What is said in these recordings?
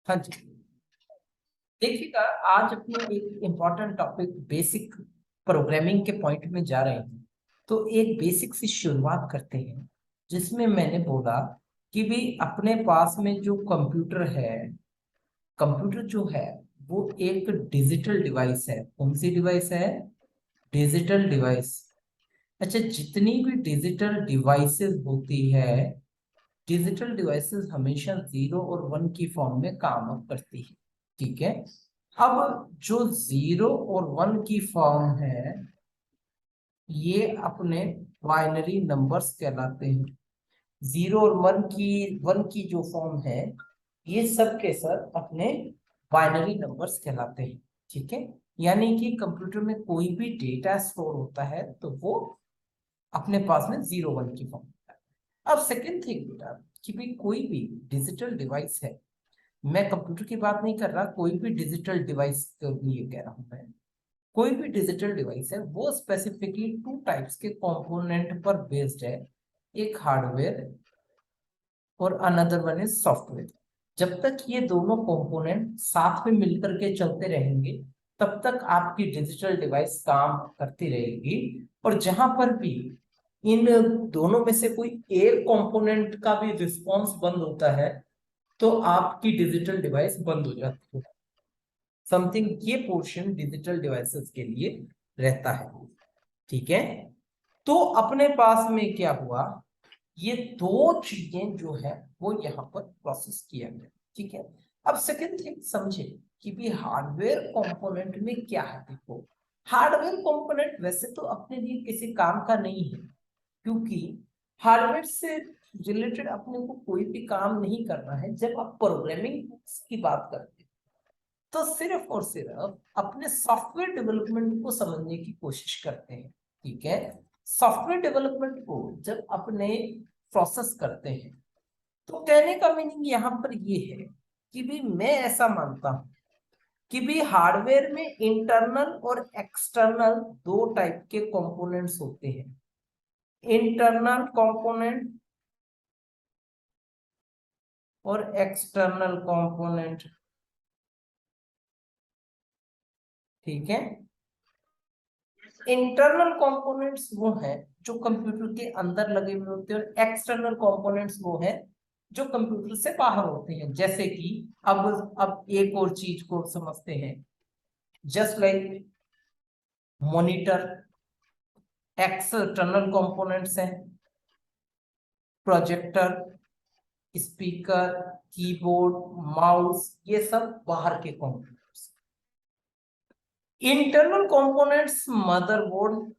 हाँ जी। देखिएगा, आज अपने एक इम्पॉर्टेंट टॉपिक बेसिक प्रोग्रामिंग के पॉइंट में जा रहे हैं। तो एक बेसिक से शुरुआत करते हैं, जिसमें मैंने बोला कि भी अपने पास में जो कंप्यूटर है, कंप्यूटर जो है वो एक डिजिटल डिवाइस है। कौन सी डिवाइस है? Digital device. अच्छा, जितनी भी डिजिटल डिवाइसेस होती है, डिजिटल डिवाइसेस हमेशा जीरो और वन की फॉर्म में काम करती है। ठीक है। अब जो जीरो और वन की फॉर्म है, ये अपने बाइनरी नंबर्स कहलाते हैं। जीरो और वन की जो फॉर्म है, ये सब के सब अपने बाइनरी नंबर्स कहलाते हैं। ठीक है। यानी कि कंप्यूटर में कोई भी डेटा स्टोर होता है तो वो अपने पास में जीरो वन की फॉर्म होता है। अब सेकेंड थिंग बेटा, कि भी कोई भी डिजिटल डिवाइस है, मैं कंप्यूटर की बात नहीं कर रहा, कोई भी डिजिटल डिवाइस के लिए कह रहा हूं मैं। कोई भी डिजिटल डिवाइस है वो स्पेसिफिकली टू टाइप्स के कंपोनेंट पर बेस्ड है। एक हार्डवेयर और अनदर वन इज सॉफ्टवेयर। जब तक ये दोनों कंपोनेंट साथ में मिलकर के चलते रहेंगे, तब तक आपकी डिजिटल डिवाइस काम करती रहेगी। और जहां पर भी इन दोनों में से कोई एक कंपोनेंट का भी रिस्पॉन्स बंद होता है, तो आपकी डिजिटल डिवाइस बंद हो जाती है। समथिंग ये पोर्शन डिजिटल डिवाइसेस के लिए रहता है। ठीक है। तो अपने पास में क्या हुआ, ये दो चीजें जो है वो यहाँ पर प्रोसेस किया गया। ठीक है। अब सेकंड थिंग समझे कि भी हार्डवेयर कंपोनेंट में क्या है। देखो, हार्डवेयर कंपोनेंट वैसे तो अपने लिए किसी काम का नहीं है, क्योंकि हार्डवेयर से रिलेटेड अपने को कोई भी काम नहीं करना है। जब आप प्रोग्रामिंग की बात करते हैं, तो सिर्फ और सिर्फ अपने सॉफ्टवेयर डेवलपमेंट को समझने की कोशिश करते हैं। ठीक है। सॉफ्टवेयर डेवलपमेंट को जब अपने प्रोसेस करते हैं, तो कहने का मीनिंग यहाँ पर ये है कि भी मैं ऐसा मानता हूं कि भी हार्डवेयर में इंटरनल और एक्सटर्नल दो टाइप के कंपोनेंट्स होते हैं। इंटरनल कंपोनेंट और एक्सटर्नल कंपोनेंट। ठीक है। इंटरनल कंपोनेंट्स वो हैं जो कंप्यूटर के अंदर लगे हुए होते हैं, और एक्सटर्नल कंपोनेंट्स वो हैं जो कंप्यूटर से बाहर होते हैं। जैसे कि अब एक और चीज को समझते हैं। Just like monitor, external components हैं। प्रोजेक्टर, स्पीकर, कीबोर्ड, माउस, ये सब बाहर के components. Internal components motherboard,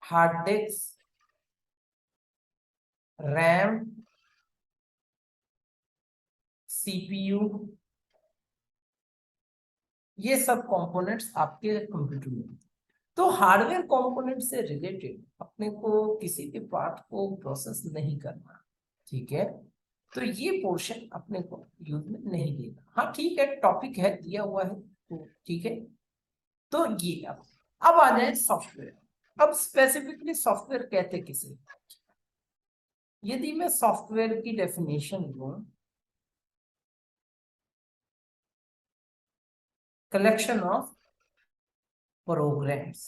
hard disk, RAM, CPU, ये सब कंपोनेंट्स आपके कंप्यूटर में। तो हार्डवेयर कंपोनेंट से रिलेटेड अपने को किसी भी पार्ट को प्रोसेस नहीं करना। ठीक है। तो ये पोर्शन अपने को यूज में नहीं देना। हाँ ठीक है, टॉपिक है दिया हुआ है तो ठीक है। तो ये अब आ जाए सॉफ्टवेयर। अब स्पेसिफिकली सॉफ्टवेयर कहते किसे? यदि मैं सॉफ्टवेयर की डेफिनेशन दूं, कलेक्शन ऑफ प्रोग्राम्स।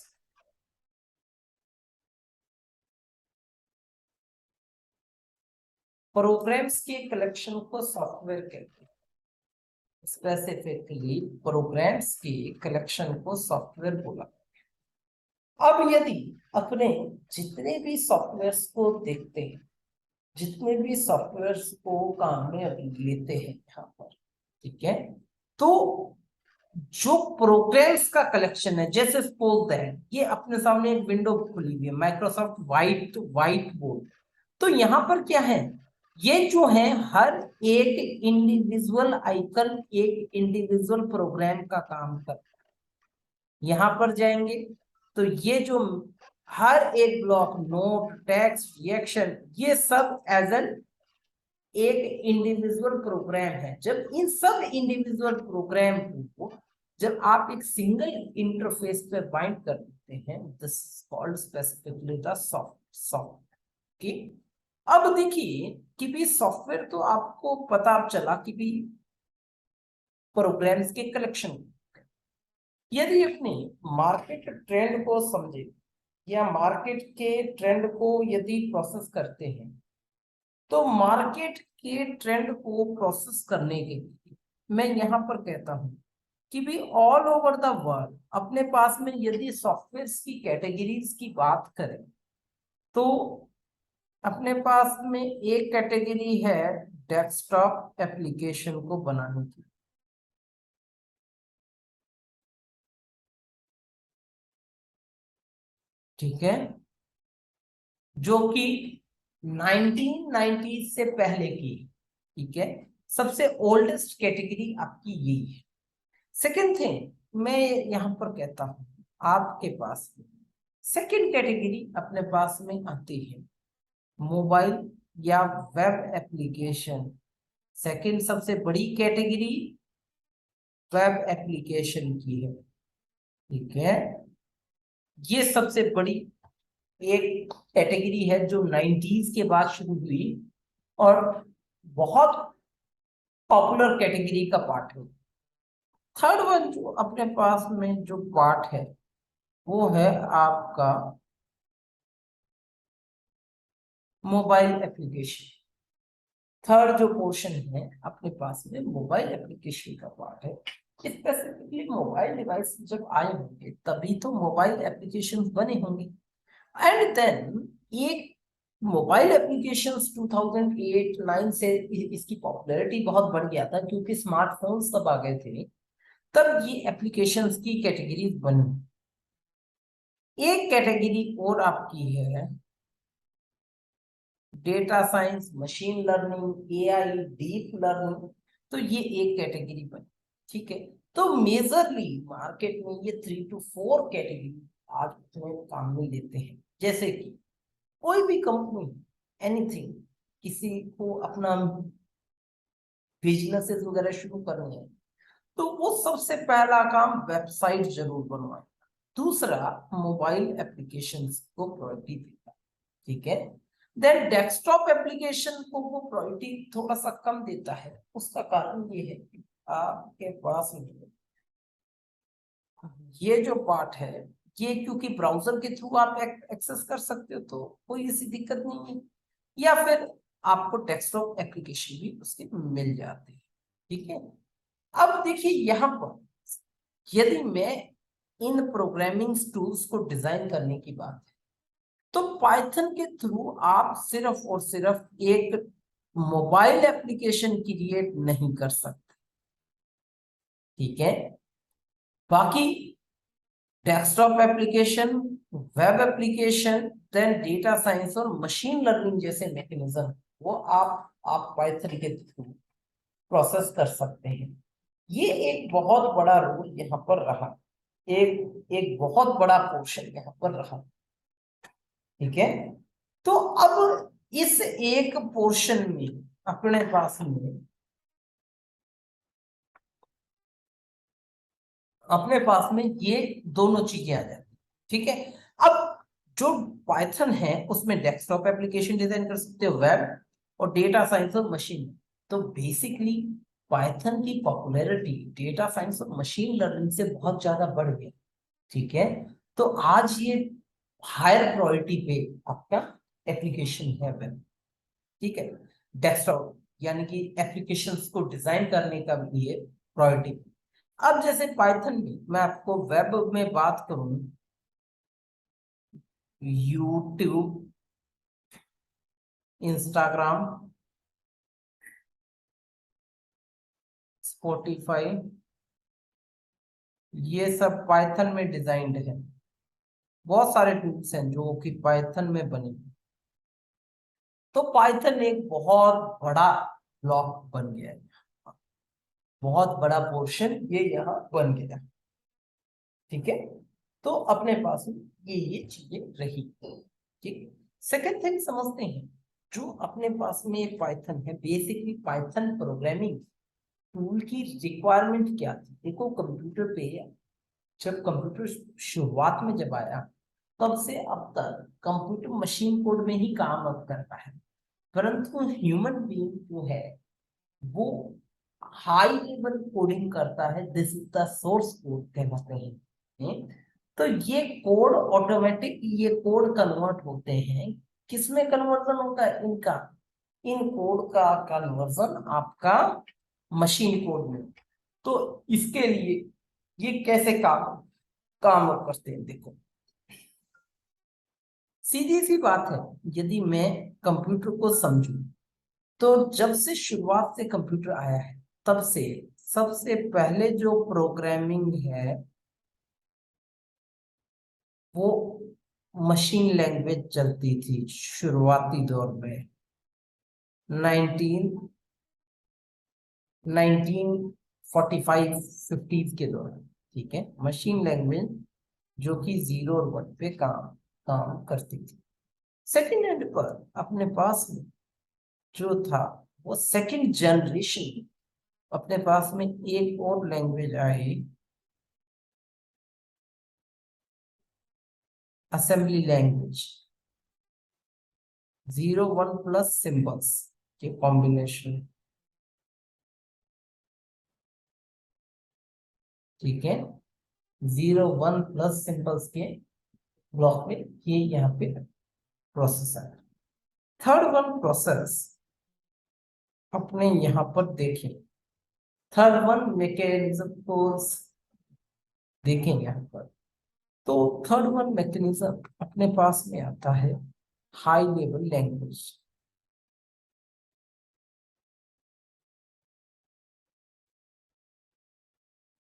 प्रोग्राम्स के कलेक्शन को सॉफ्टवेयर कहते हैं। स्पेसिफिकली प्रोग्राम्स के कलेक्शन को सॉफ्टवेयर बोला। अब यदि अपने जितने भी सॉफ्टवेयर्स को देखते हैं, जितने भी सॉफ्टवेयर्स को काम में अभी लेते हैं यहाँ पर, ठीक है, तो जो प्रोग्राम्स का कलेक्शन है, जैसे सपोज दैट ये अपने सामने एक विंडो खुली हुई है, माइक्रोसॉफ्ट व्हाइट बोर्ड। तो यहाँ पर क्या है, ये जो है हर एक इंडिविजुअल आइकन एक इंडिविजुअल प्रोग्राम का काम कर। यहां पर जाएंगे तो ये जो हर एक ब्लॉक, नोट, टेक्स्ट, रिएक्शन, ये सब एज एन एक इंडिविजुअल प्रोग्राम है। जब इन सब इंडिविजुअल प्रोग्राम को जब आप एक सिंगल इंटरफेस पे बाइंड कर देते हैं, this is called specifically the soft. अब देखिए कि भी सॉफ्टवेयर तो आपको पता चला कि भी प्रोग्राम्स के कलेक्शन। यदि अपने मार्केट ट्रेंड को समझे या मार्केट के ट्रेंड को यदि प्रोसेस करते हैं, तो मार्केट के ट्रेंड को प्रोसेस करने के लिए मैं यहाँ पर कहता हूँ कि भी ऑल ओवर द वर्ल्ड अपने पास में यदि सॉफ्टवेयर की कैटेगरीज की बात करें, तो अपने पास में एक कैटेगरी है डेस्कटॉप एप्लीकेशन को बनाने की। ठीक है, जो कि 1990 से पहले की। ठीक है, सबसे ओल्डेस्ट कैटेगरी आपकी यही है। सेकेंड थिंग मैं यहां पर कहता हूं, आपके पास सेकेंड कैटेगरी अपने पास में आती है मोबाइल या वेब एप्लीकेशन। सेकेंड सबसे बड़ी कैटेगरी वेब एप्लीकेशन की है। ठीक है, ये सबसे बड़ी एक कैटेगरी है जो 90s के बाद शुरू हुई और बहुत पॉपुलर कैटेगरी का पार्ट है। थर्ड वन जो अपने पास में जो पार्ट है वो है आपका मोबाइल एप्लीकेशन। थर्ड जो पोर्शन है अपने पास में मोबाइल एप्लीकेशन का पार्ट है। स्पेसिफिकली मोबाइल डिवाइस जब आए होंगे तभी तो मोबाइल एप्लीकेशन बने होंगे। एंड देन एक मोबाइल एप्लीकेशंस 2008-9 से इसकी पॉपुलैरिटी बहुत बढ़ गया था क्योंकि स्मार्टफोन्स तब आ गए थे। तब ये एप्लीकेशंस की कैटेगरीज बनी। एक कैटेगरी और आपकी है data science, machine learning, AI, deep learning. तो ये एक कैटेगरी बनी। ठीक है, तो मेजरली मार्केट में ये 3 to 4 कैटेगरी आज अपने काम में लेते हैं। जैसे कि कोई भी कंपनी एनीथिंग, किसी को अपना बिजनेसेस वगैरह शुरू करनी है तो वो सबसे पहला काम वेबसाइट जरूर बनवाए। दूसरा मोबाइल एप्लीकेशंस को प्रायोरिटी देता है। ठीक है, देन डेस्कटॉप एप्लीकेशन को वो प्रायोरिटी थोड़ा सा कम देता है। उसका कारण ये है कि आपके पास में ये जो पार्ट है, ये क्योंकि ब्राउजर के थ्रू आप एक्सेस कर सकते हो तो कोई ऐसी दिक्कत नहीं है, या फिर आपको डेस्कटॉप एप्लीकेशन भी उसके मिल जाते हैं। ठीक है, अब देखिए यहां पर यदि मैं इन प्रोग्रामिंग टूल्स को डिजाइन करने की बात है तो पाइथन के थ्रू आप सिर्फ और सिर्फ एक मोबाइल एप्लीकेशन क्रिएट नहीं कर सकते। ठीक है, बाकी desktop application, web application, then data science और मशीन लर्निंग जैसे मैकेनिज्म वो आप पाइथन के थ्रू प्रोसेस कर सकते हैं। ये एक बहुत बड़ा रोल यहाँ पर रहा, एक एक बहुत बड़ा पोर्शन यहाँ पर रहा। ठीक है, तो अब इस एक पोर्शन में अपने पास में ये दोनों चीजें आ जाती। ठीक है, अब जो पाइथन है उसमें डेस्कटॉप एप्लीकेशन डिजाइन कर सकते हो, वेब और डेटा साइंस और मशीन। तो बेसिकली पाइथन की पॉपुलैरिटी डेटा साइंस और मशीन लर्निंग से बहुत ज्यादा बढ़ गई। ठीक है, तो आज ये हायर प्रायोरिटी पे आपका एप्लीकेशन है वेब। ठीक है, डेस्कटॉप यानी कि एप्लीकेशंस को डिजाइन करने का लिए प्रायोरिटी। अब जैसे पाइथन में मैं आपको वेब में बात करूं, यूट्यूब, इंस्टाग्राम, स्पॉटिफाई, ये सब पाइथन में डिजाइंड है। बहुत सारे टूल्स हैं जो कि पाइथन में बने। तो पाइथन एक बहुत बड़ा ब्लॉक बन गया है, बहुत बड़ा पोर्शन ये यहाँ बन गया। ठीक है, तो अपने पास में ये चीजें रही। ठीक, सेकंड थिंग समझते हैं, जो अपने पास में पाइथन है, बेसिकली पाइथन प्रोग्रामिंग टूल की रिक्वायरमेंट क्या थी। देखो कंप्यूटर पे जब कंप्यूटर शुरुआत में जब आया तब से अब तक कंप्यूटर मशीन कोड में ही काम अब करता है। परंतु ह्यूमन बीइंग जो है वो हाई लेवल कोडिंग करता है। This is the source code कहलाते हैं। तो ये कोड ऑटोमेटिक, ये कोड कन्वर्ट होते हैं। किसमें कन्वर्जन होता है इनका? इन कोड का कन्वर्जन आपका मशीन कोड में। तो इसके लिए ये कैसे काम काम करते हैं, देखो। सीधी सी बात है, यदि मैं कंप्यूटर को समझूं, तो जब से शुरुआत से कंप्यूटर आया है तब से सबसे पहले जो प्रोग्रामिंग है वो मशीन लैंग्वेज चलती थी शुरुआती दौर में। 19 1945 50 के दौरान, ठीक है, मशीन लैंग्वेज जो कि जीरो और वन पे काम काम करती थी। सेकेंड हैंड पर अपने पास में जो था वो सेकंड जनरेशन, अपने पास में एक और language I, assembly language. Zero one plus symbols के कॉम्बिनेशन, ठीक है, जीरो वन प्लस सिंबल्स के ब्लॉक में ये यहाँ पे प्रोसेस है। थर्ड वन प्रोसेस अपने यहाँ पर देखें, थर्ड वन मैकेनिज्म को देखें यहाँ पर। तो थर्ड वन मैकेनिज्म अपने पास में आता है high level language.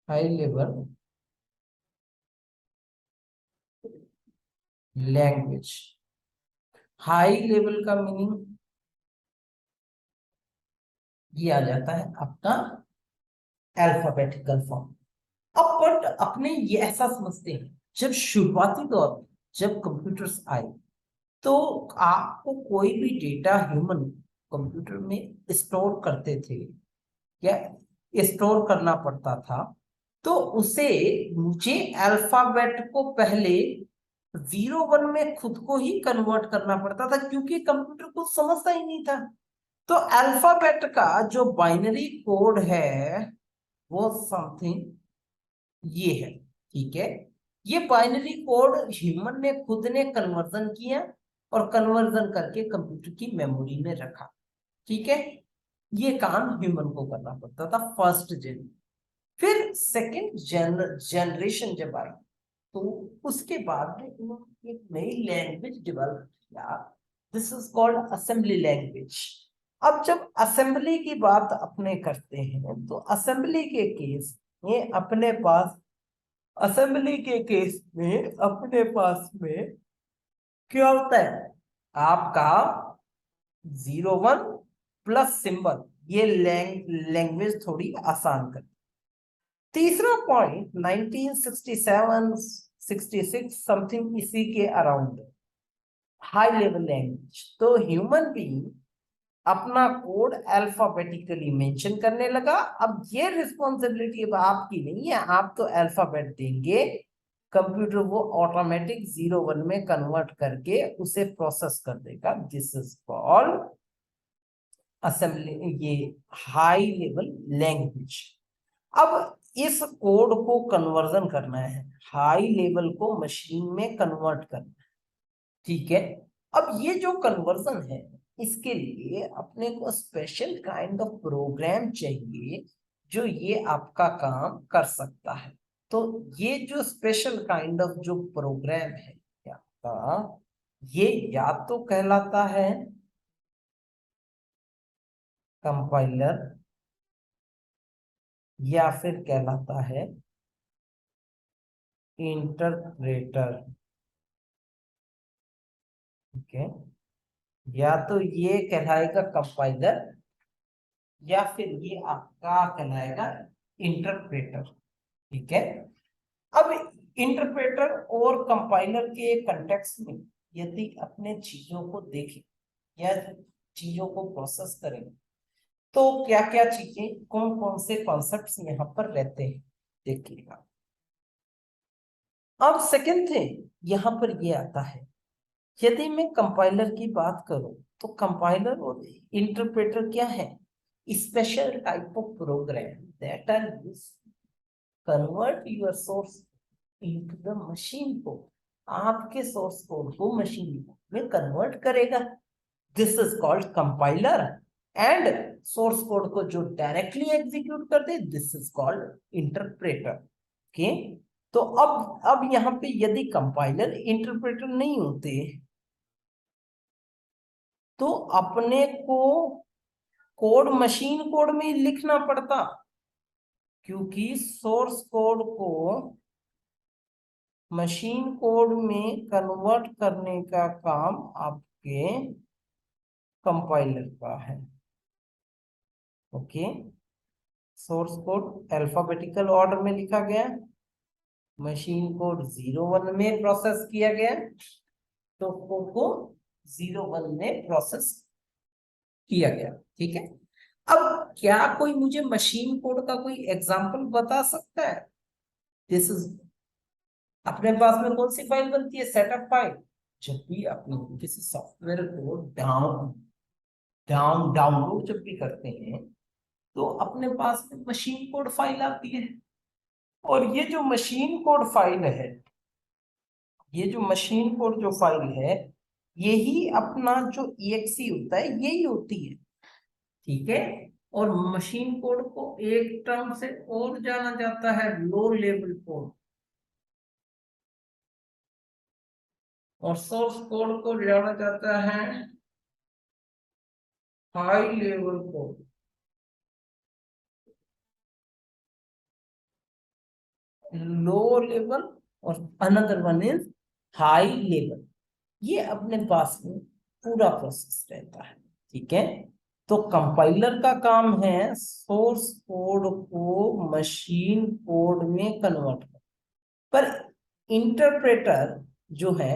High level language, high level का मीनिंग ये आ जाता है आपका अल्फाबेटिकल फॉर्म। अब बट अपने ये ऐसा समझते हैं, जब शुरुआती दौर में जब कंप्यूटर्स आए तो आपको कोई भी डेटा ह्यूमन कंप्यूटर में स्टोर करते थे या स्टोर करना पड़ता था, तो उसे मुझे अल्फाबेट को पहले जीरो वन में खुद को ही कन्वर्ट करना पड़ता था, क्योंकि कंप्यूटर कुछ समझता ही नहीं था। तो अल्फाबेट का जो बाइनरी कोड है वो समथिंग ये है, ठीक है। ये बाइनरी कोड ह्यूमन ने खुद ने कन्वर्जन किया और कन्वर्जन करके कंप्यूटर की मेमोरी में रखा, ठीक है। ये काम ह्यूमन को करना पड़ता था फर्स्ट जेन। फिर सेकंड जनरेशन जब आई तो उसके बाद में उन्होंने एक नई लैंग्वेज डेवलप किया। This is called assembly language. अब जब असेंबली की बात अपने करते हैं तो असेंबली के केस में अपने पास, असेंबली के केस में अपने पास में क्या होता है आपका जीरो वन प्लस सिंबल, ये लैंग्वेज थोड़ी आसान कर। तीसरा पॉइंट 1967 66 समथिंग इसी के अराउंड, हाई लेवल लैंग्वेज। तो ह्यूमन बीइंग अपना कोड अल्फाबेटिकली मेंशन करने लगा। अब ये रिस्पॉन्सिबिलिटी अब आपकी नहीं है, आप तो अल्फाबेट देंगे, कंप्यूटर वो ऑटोमेटिक जीरो वन में कन्वर्ट करके उसे प्रोसेस कर देगा। दिस इज कॉल्ड असेंबली, ये हाई लेवल लैंग्वेज। अब इस कोड को कन्वर्जन करना है, हाई लेवल को मशीन में कन्वर्ट करना है, ठीक है। अब ये जो कन्वर्जन है इसके लिए अपने को स्पेशल काइंड ऑफ प्रोग्राम चाहिए जो ये आपका काम कर सकता है। तो ये जो स्पेशल काइंड ऑफ जो प्रोग्राम है आपका, ये या तो कहलाता है कंपाइलर या फिर कहलाता है इंटरप्रेटर, ठीक है। या तो ये कहलाएगा कंपाइलर या फिर ये आपका कहलाएगा इंटरप्रेटर, ठीक है। अब इंटरप्रेटर और कंपाइलर के कंटेक्स्ट में यदि अपने चीजों को देखें या चीजों को प्रोसेस करें तो क्या क्या चीजें, कौन कौन से कॉन्सेप्ट्स यहाँ पर रहते हैं, देखिएगा। अब सेकंड थिंग यहाँ पर ये आता है यदि मैं कंपाइलर की बात करूं तो कंपाइलर और इंटरप्रेटर क्या है? Special type of program that are use convert your source into the machine code. आपके सोर्स कोड को मशीन में कन्वर्ट करेगा। This is called compiler. And source code को जो डायरेक्टली एग्जीक्यूट कर दे, this is called interpreter. Okay, तो अब यहां पे यदि कंपाइलर इंटरप्रेटर नहीं होते तो अपने को कोड मशीन कोड में लिखना पड़ता, क्योंकि सोर्स कोड को मशीन कोड में कन्वर्ट करने का काम आपके कंपाइलर का है। Okay, source code alphabetical order में लिखा गया, मशीन कोड 0 1 में प्रोसेस किया गया, तो कोड को 0 1 में प्रोसेस किया गया। ठीक है, अब क्या कोई मुझे मशीन कोड का कोई एग्जांपल बता सकता है? दिस इज, अपने पास में कौन सी फाइल बनती है? Setup file. जब भी अपने किसी सॉफ्टवेयर को डाउनलोड जब भी करते हैं तो अपने पास में मशीन कोड फाइल आती है। और ये जो मशीन कोड फाइल है, ये जो मशीन कोड जो फाइल है, यही अपना जो EXE होता है यही होती है। ठीक है, और मशीन कोड को एक टर्म से और जाना जाता है, लो लेवल कोड। और सोर्स कोड को जाना जाता है high level code. Low level और another one is high level. ये अपने पास में पूरा प्रोसेस रहता है। ठीक है, तो कंपाइलर का काम है सोर्स कोड को मशीन कोड में कन्वर्ट करना। पर इंटरप्रेटर जो है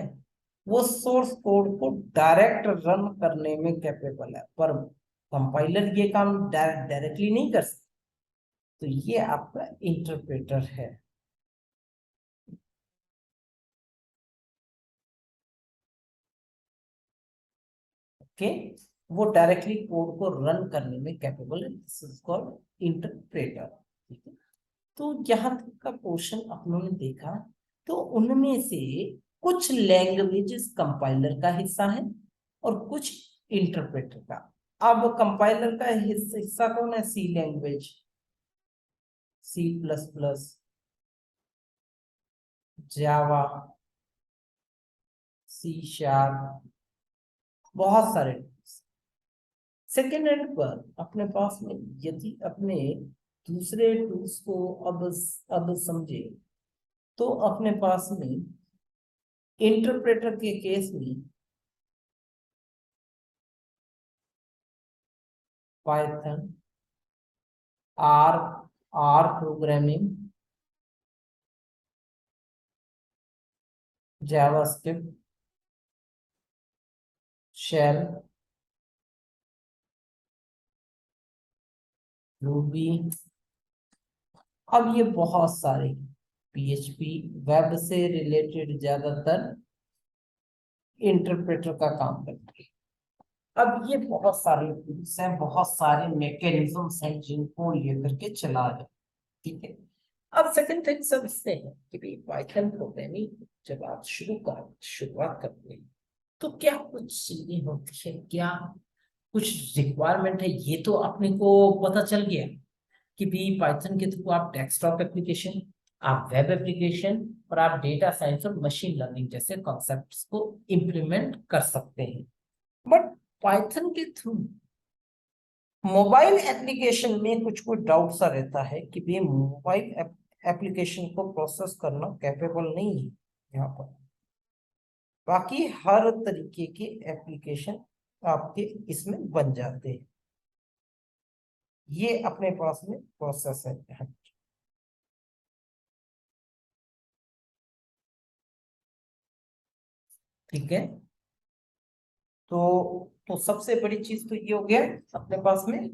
वो सोर्स कोड को डायरेक्ट रन करने में कैपेबल है, पर कंपाइलर ये काम डायरेक्टली नहीं कर सकता। तो ये आपका इंटरप्रेटर है। ओके, वो डायरेक्टली कोड को रन करने में कैपेबल है, दिस इज कॉल्ड इंटरप्रेटर। ठीक है, तो जहां तक का क्वेश्चन अपनों ने देखा, तो उनमें से कुछ लैंग्वेजेस कंपाइलर का हिस्सा है और कुछ इंटरप्रेटर का। अब कंपाइलर का हिस्सा कौन है? सी लैंग्वेज, C++, जावा, C#, बहुत सारे। सेकेंड हैंड पर अपने पास में यदि अपने दूसरे टूल्स को अब समझे, तो अपने पास में इंटरप्रेटर के केस में Python, R R programming, JavaScript, shell, Ruby, अब ये बहुत सारे PHP, वेब से रिलेटेड ज्यादातर इंटरप्रेटर का काम करते हैं। अब ये बहुत सारे टूल्स हैं, बहुत सारे मैकेनिज्म्स हैं जिनको लेकर के चला रहे हैं। ठीक है, अब सेकंड थिंग समझते हैं कि भाई पाइथन प्रोग्रामिंग जब आप शुरुआत करते हैं तो क्या कुछ चीजें होती है, क्या कुछ रिक्वायरमेंट है? ये तो अपने को पता चल गया कि भी पाइथन के थ्रू आप डेस्कटॉप एप्लीकेशन, आप वेब एप्लीकेशन और आप डेटा साइंस और मशीन लर्निंग जैसे कॉन्सेप्ट्स को इम्प्लीमेंट कर सकते हैं। बट पाइथन के थ्रू मोबाइल एप्लीकेशन में कुछ कुछ डाउट सा रहता है कि भी मोबाइल एप्लीकेशन को प्रोसेस करना कैपेबल नहीं है यहाँ पर। बाकी हर तरीके के एप्लीकेशन आपके इसमें बन जाते हैं। ये अपने पास में प्रोसेस है। ठीक है, तो सबसे बड़ी चीज तो ये हो गया अपने पास में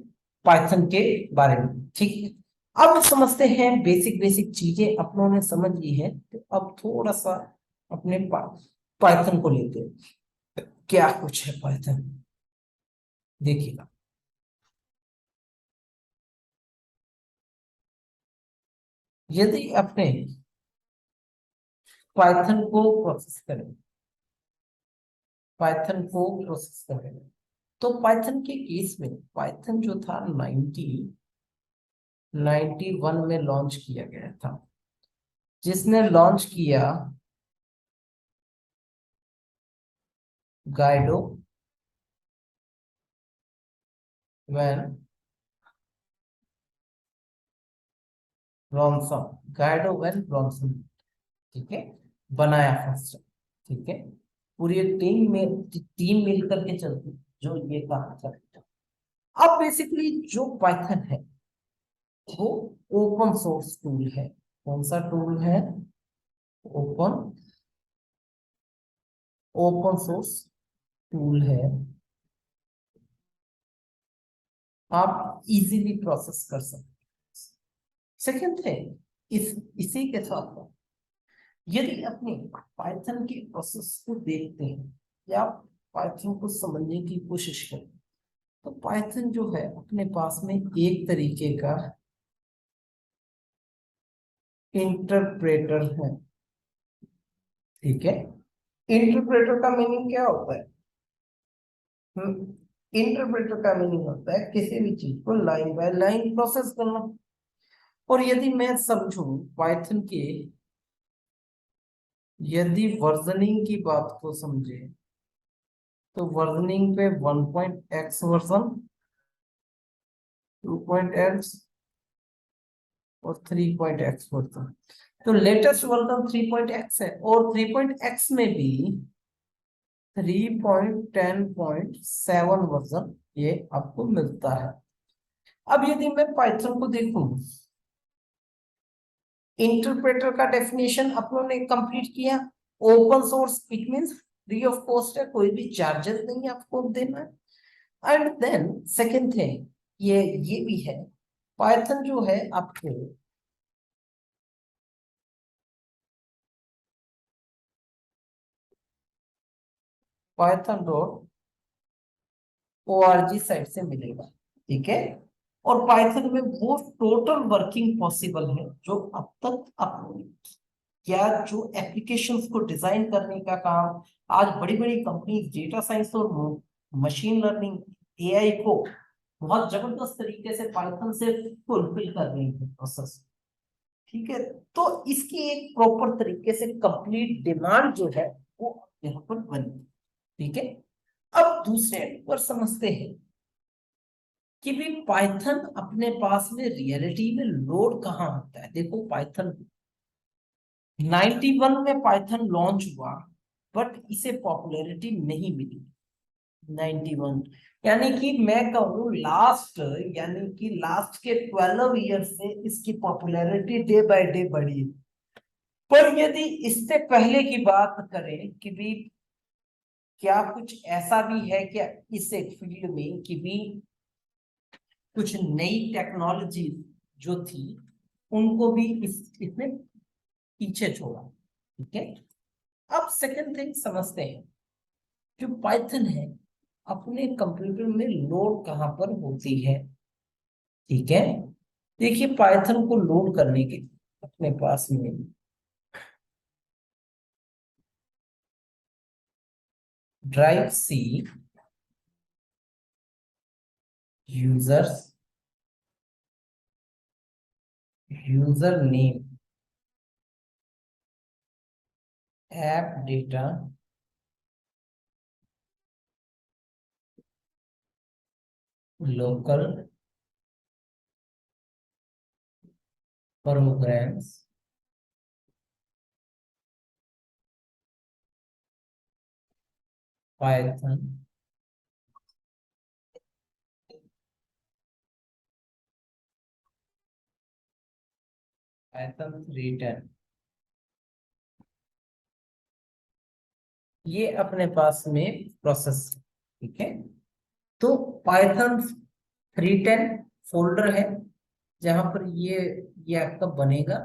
पाइथन के बारे में। ठीक है, अब समझते हैं बेसिक बेसिक चीजें अपनों ने समझ ली है, तो अब थोड़ा सा अपने पाइथन को लेते हैं। क्या कुछ है पाइथन, देखिएगा। यदि अपने पाइथन को प्रोसेस करें, पाइथन को प्रोसेस करें, तो पाइथन के केस में पाइथन जो था 1991 में लॉन्च किया गया था। जिसने लॉन्च किया, Guido van Bronson, Guido van Bronson, ठीक है, बनाया फर्स्ट, ठीक है। पूरी एक टीम मिल करके चलती जो ये काम करता। अब बेसिकली जो पाइथन है वो ओपन सोर्स टूल है। कौन सा टूल है? ओपन ओपन सोर्स टूल है। आप इजीली प्रोसेस कर सकते हैं। सेकंड थिंग, इसी के साथ यदि अपने पाइथन के प्रोसेस को देखते हैं या पाइथन को समझने की कोशिश करें, तो पाइथन जो है अपने पास में एक तरीके का इंटरप्रेटर है, ठीक है। इंटरप्रेटर का मीनिंग क्या होता है? इंटरप्रेटर का मीनिंग होता है किसी भी चीज को लाइन बाय लाइन प्रोसेस करना। और यदि मैं समझूं पाइथन के, यदि वर्जनिंग की बात को समझे, तो वर्जनिंग पे 1.x वर्जन, 2.x और 3.x वर्जन। तो लेटेस्ट वर्जन 3.x है, और 3.x में भी 3.10.7 वर्जन ये आपको मिलता है। अब यदि मैं पाइथन को देखूं, इंटरप्रेटर का डेफिनेशन अपनों ने कंप्लीट किया। Open source it means free of cost है, कोई भी चार्जेस नहीं आपको देना है। एंड देन सेकंड थिंग, ये भी है, पाइथन जो है आपको पाइथन डॉट org साइट से मिलेगा, ठीक है। और पाइथन में वो टोटल वर्किंग पॉसिबल है जो अब तक अपने, या जो एप्लीकेशंस को डिजाइन करने का काम आज बड़ी बड़ी कंपनी डेटा साइंस और मशीन लर्निंग, एआई को बहुत जबरदस्त तरीके से पाइथन से फुलफिल कर रही है प्रोसेस, ठीक है। तो इसकी एक प्रॉपर तरीके से कंप्लीट डिमांड जो है वो यहाँ पर बनी, ठीक है। अब दूसरे पर समझते हैं कि भी पाइथन अपने पास में रियलिटी में लोड कहाँ होता है। देखो पाइथन 91 में पाइथन लॉन्च हुआ, बट इसे पॉपुलैरिटी नहीं मिली 91, यानी कि मैं कहूँ लास्ट, यानी कि लास्ट के 12 ईयर से इसकी पॉपुलैरिटी डे बाय डे बढ़ी। पर यदि इससे पहले की बात करें कि भी क्या कुछ ऐसा भी है क्या इस एक फील्ड में कि भी कुछ नई टेक्नोलॉजी जो थी उनको भी इसने पीछे छोड़ा, ठीक है। अब सेकंड थिंग समझते हैं, जो पाइथन है अपने कंप्यूटर में लोड कहां पर होती है, ठीक है। देखिए पाइथन को लोड करने के अपने पास में drive C, users, user name, app data, local programs, Python, Python 3.10, ये अपने पास में प्रोसेस, ठीक है। तो पाइथन 3.10 फोल्डर है जहां पर ये आपका बनेगा,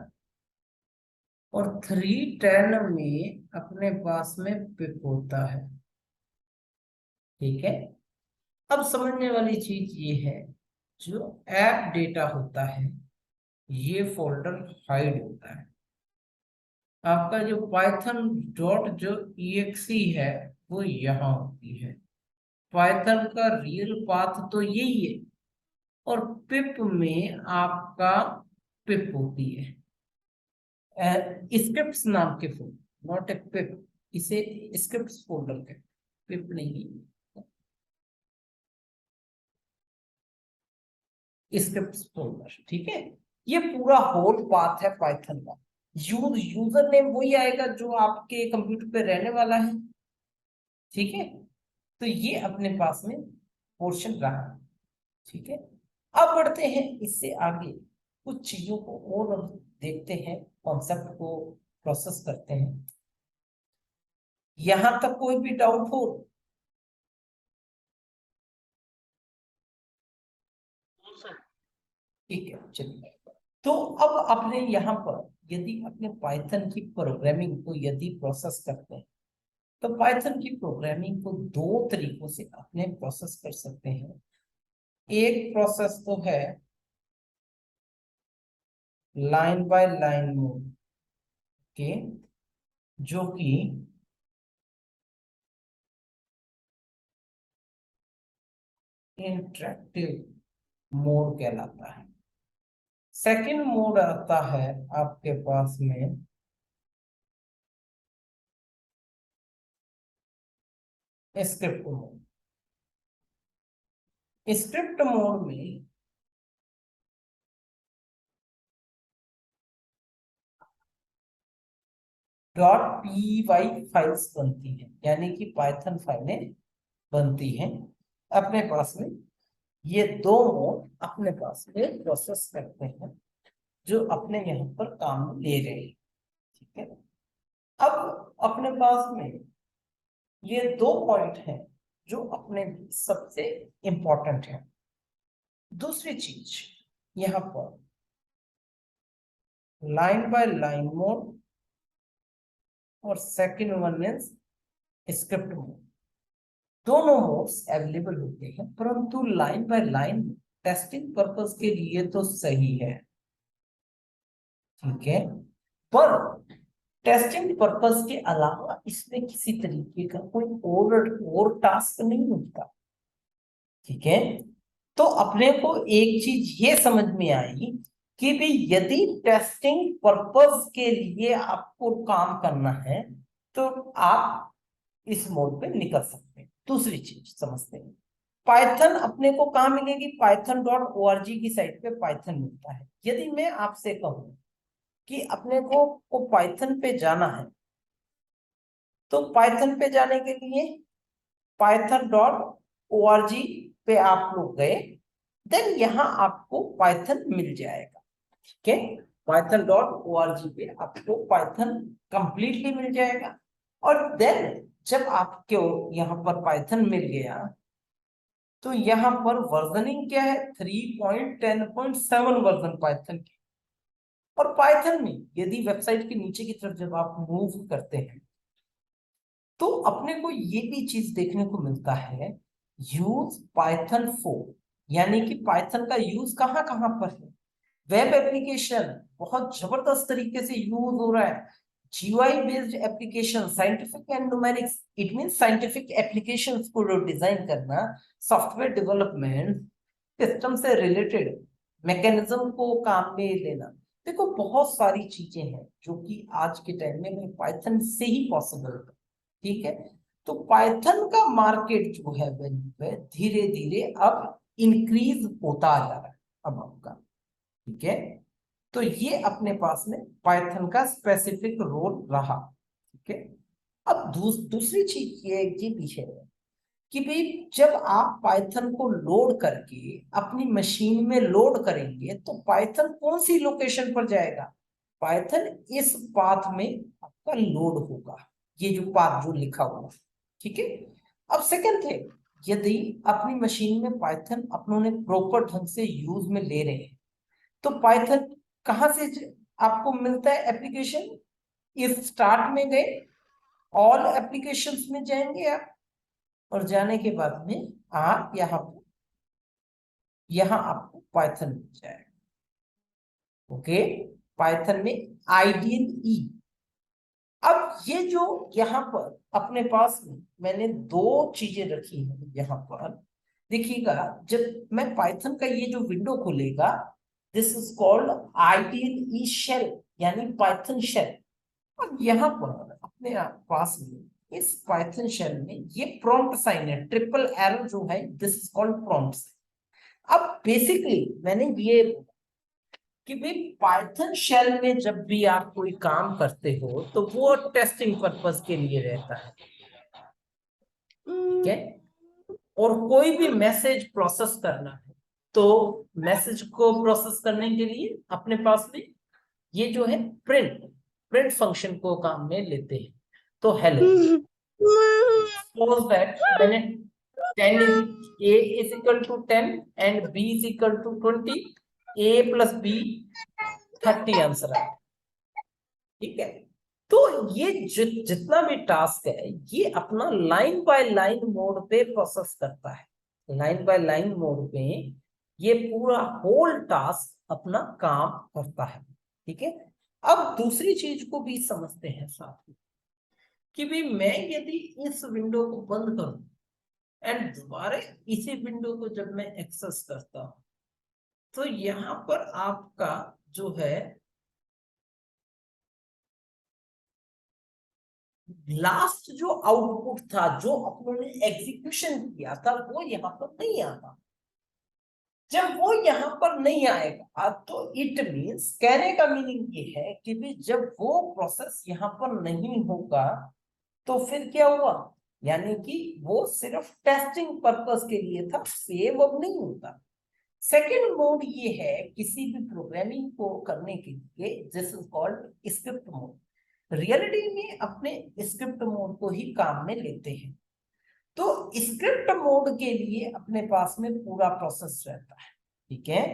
और 3.10 में अपने पास में पिप होता है, ठीक है। अब समझने वाली चीज ये है, जो ऐप डेटा होता है ये फोल्डर हाइड होता है। आपका जो पाइथन डॉट जो exe है वो यहाँ होती है। पाइथन का रियल पाथ तो यही है, और पिप में आपका पिप होती है, स्क्रिप्ट्स नाम के फोल्डर, नॉट ए पिप, इसे स्क्रिप्ट्स फोल्डर कहते हैं, पिप नहीं, स्क्रिप्ट्स फोल्डर। ठीक है। ये पूरा होल पाथ है पाइथन का। यूजर नेम वही आएगा जो आपके कंप्यूटर पे रहने वाला है। ठीक है। तो ये अपने पास में पोर्शन रहा। ठीक है। अब बढ़ते हैं इससे आगे, कुछ चीजों को और अब देखते हैं, कॉन्सेप्ट को प्रोसेस करते हैं। यहां तक कोई भी डाउट हो? ठीक है, चलिए। तो अब अपने यहाँ पर यदि अपने पाइथन की प्रोग्रामिंग को यदि प्रोसेस करते हैं, तो पाइथन की प्रोग्रामिंग को दो तरीकों से अपने प्रोसेस कर सकते हैं। एक प्रोसेस तो है लाइन बाय लाइन मोड के, जो कि इंटरेक्टिव मोड कहलाता है। सेकंड मोड आता है आपके पास में स्क्रिप्ट मोड। स्क्रिप्ट मोड में डॉट पी वाई फाइल्स बनती है, यानी कि पाइथन फाइलें बनती हैं अपने पास में। ये दो मोड अपने पास में प्रोसेस करते हैं, जो अपने यहाँ पर काम ले रहे हैं। ठीक है। अब अपने पास में ये दो पॉइंट हैं जो अपने सबसे इंपॉर्टेंट है। दूसरी चीज यहाँ पर लाइन बाय लाइन मोड, और second one is script mode. दोनों मोड्स अवेलेबल होते हैं, परंतु line by line testing purpose के लिए तो सही है। ठीक है। पर टेस्टिंग पर्पस के अलावा इसमें किसी तरीके का कोई और टास्क नहीं होता। ठीक है। तो अपने को एक चीज ये समझ में आई कि भी यदि टेस्टिंग पर्पस के लिए आपको काम करना है, तो आप इस मोड पे निकल सकते हैं। दूसरी चीज समझते हैं, पाइथन अपने को कहाँ मिलेगी? python.org की साइट पे पाइथन मिलता है। यदि मैं आपसे कहूं कि अपने को पाइथन पे जाना है, तो पाइथन पे जाने के लिए python.org पे आप लोग गए, देन यहाँ आपको पाइथन मिल जाएगा। ठीक है। python.org पे आपको पाइथन कंप्लीटली मिल जाएगा। और देन जब आपको यहाँ पर पाइथन मिल गया, तो यहाँ पर वर्जनिंग क्या है? 3.10.7 वर्जन पाइथन की। और पाइथन में यदि वेबसाइट के नीचे की तरफ जब आप मूव करते हैं, तो अपने को ये भी चीज देखने को मिलता है, यूज पाइथन फोर, यानी कि पाइथन का यूज कहाँ कहाँ पर है। वेब एप्लीकेशन बहुत जबरदस्त तरीके से यूज हो रहा है। GUI based application, scientific and numerics, it mean scientific applications को डिजाइन करना, सॉफ्टवेयर डेवलपमेंट, सिस्टम से रिलेटेड मैकेनिज्म को काम में लेना। देखो बहुत सारी चीजें हैं जो कि आज के टाइम में पाइथन से ही पॉसिबल है। ठीक है। तो पाइथन का मार्केट जो है वैल्यू है, धीरे धीरे अब इंक्रीज होता जा रहा है अब आपका। ठीक है। तो ये अपने पास में पाइथन का स्पेसिफिक रोल रहा। ठीक है। अब दूसरी चीज ये भी है कि भाई जब आप पाइथन को लोड करके अपनी मशीन में लोड करेंगे, तो पाइथन कौन सी लोकेशन पर जाएगा? पाइथन इस पाथ में आपका लोड होगा, ये जो पाथ जो लिखा हुआ। ठीक है। अब सेकंड थिंग, यदि अपनी मशीन में पाइथन अपनों ने प्रॉपर ढंग से यूज में ले रहे हैं, तो पाइथन कहां से आपको मिलता है एप्लीकेशन? इफ स्टार्ट में गए, ऑल एप्लीकेशंस में जाएंगे आप, और जाने के बाद में आप यहाँ आपको पाइथन मिल जाएगा। ओके, पाइथन में IDE। अब ये जो यहाँ पर अपने पास में मैंने दो चीजें रखी हैं यहाँ पर, देखिएगा, जब मैं पाइथन का ये जो विंडो खुलेगा, this is called IDE shell, यानी पाइथन शेल। अब यहाँ पर अपने पास में इस पाइथन शेल में ये प्रॉम्प्ट साइन है, ट्रिपल एरो जो है, दिस इज कॉल्ड प्रॉम्प्ट। अब बेसिकली मैंने ये कि भाई पाइथन शेल में जब भी आप कोई काम करते हो तो वो टेस्टिंग पर्पस के लिए रहता है, ठीक है। और कोई भी मैसेज प्रोसेस करना है तो मैसेज को प्रोसेस करने के लिए अपने पास में ये जो है प्रिंट फंक्शन को काम में लेते हैं। तो हेलो, सपोज दैट मैंने 10 A is equal to 10 and B is equal to 20, A plus B 30 answer है, ठीक है। तो ये जितना भी टास्क है ये अपना लाइन बाय लाइन मोड पे प्रोसेस करता है, लाइन बाय लाइन मोड पे ये पूरा होल टास्क अपना काम करता है, ठीक है। अब दूसरी चीज को भी समझते हैं साथ में कि भाई मैं यदि इस विंडो को बंद करूं एंड दोबारा इसी विंडो को जब मैं एक्सेस करता हूं तो यहां पर आपका जो है लास्ट जो आउटपुट था, जो अपनों ने एग्जीक्यूशन किया था, वो यहाँ पर नहीं आता। जब वो यहाँ पर नहीं आएगा तो इट मीन्स, कहने का मीनिंग ये है कि भी जब वो प्रोसेस यहाँ पर नहीं होगा तो फिर क्या हुआ, यानी कि वो सिर्फ टेस्टिंग पर्पस के लिए था, सेव अब नहीं होता। सेकेंड मोड ये है किसी भी प्रोग्रामिंग को करने के लिए, this is called script mode. Reality में अपने स्क्रिप्ट मोड को ही काम में लेते हैं। तो स्क्रिप्ट मोड के लिए अपने पास में पूरा प्रोसेस रहता है, ठीक है।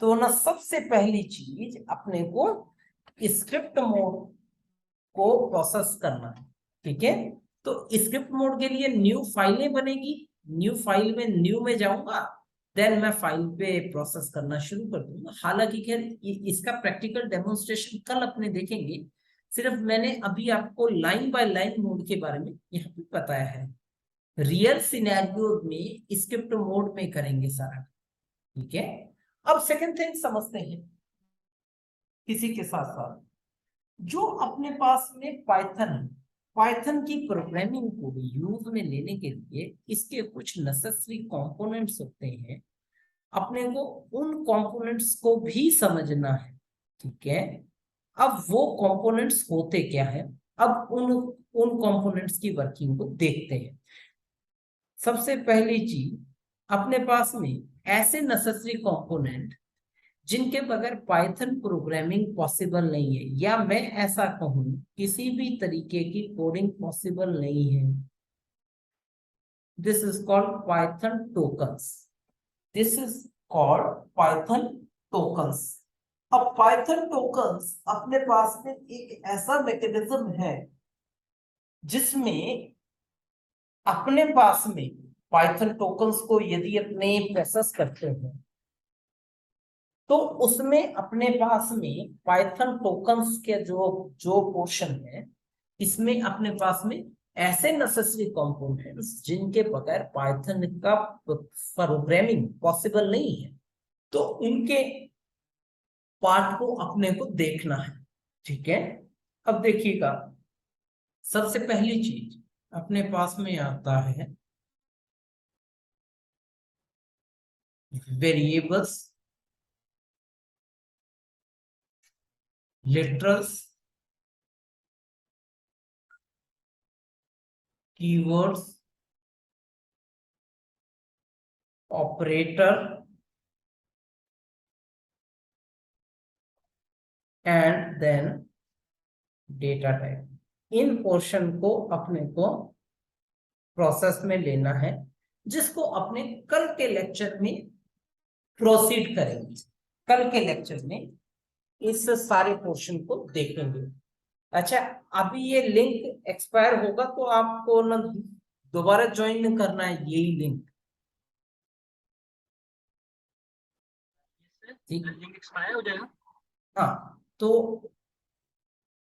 तो ना सबसे पहली चीज अपने को स्क्रिप्ट मोड को प्रोसेस करना है, ठीक है। तो स्क्रिप्ट मोड के लिए न्यू फाइलें बनेगी, न्यू फाइल में न्यू में जाऊंगा, देन मैं फाइल पे प्रोसेस करना शुरू कर दूंगा। हालांकि खैर इसका प्रैक्टिकल डेमोन्स्ट्रेशन कल अपने देखेंगे, सिर्फ मैंने अभी आपको लाइन बाय लाइन मोड के बारे में यहाँ पे बताया है। रियल सिनेरियो में स्क्रिप्ट मोड में करेंगे सारा, ठीक है। अब सेकंड थिंग समझते हैं किसी के साथ साथ, जो अपने पास में पाइथन की प्रोग्रामिंग को यूज में लेने के लिए इसके कुछ नेसेसरी कंपोनेंट्स होते हैं, अपने को उन कंपोनेंट्स को भी समझना है, ठीक है। अब वो कंपोनेंट्स होते क्या है, अब उन कंपोनेंट्स की वर्किंग को देखते हैं। सबसे पहली चीज, अपने पास में ऐसे नेसेसरी कंपोनेंट जिनके बगैर पाइथन प्रोग्रामिंग पॉसिबल नहीं है, या मैं ऐसा कहूं किसी भी तरीके की कोडिंग पॉसिबल नहीं है, this is called Python tokens. This is called Python tokens. अब पाइथन टोकन्स अपने पास में एक ऐसा मैकेनिज्म है जिसमें अपने पास में पाइथन टोकन्स को यदि अपने प्रोसेस करते हैं तो उसमें अपने पास में पाइथन टोकन्स के जो जो पोर्शन है, इसमें अपने पास में ऐसे नेसेसरी कंपोनेंट्स जिनके बगैर पाइथन का प्रोग्रामिंग पॉसिबल नहीं है, तो उनके पार्ट को अपने को देखना है, ठीक है। अब देखिएगा, सबसे पहली चीज अपने पास में आता है variables, literals, keywords, operator and then data type. इन पोर्शन को अपने को प्रोसेस में लेना है, जिसको अपने कल के लेक्चर में प्रोसीड करेंगे। कल के लेक्चर में इस सारे पोर्शन को देखेंगे। अच्छा, अभी ये लिंक एक्सपायर होगा तो आपको ना दोबारा ज्वाइन करना है यही लिंक। ठीक, लिंक एक्सपायर हो जाएगा। हाँ, तो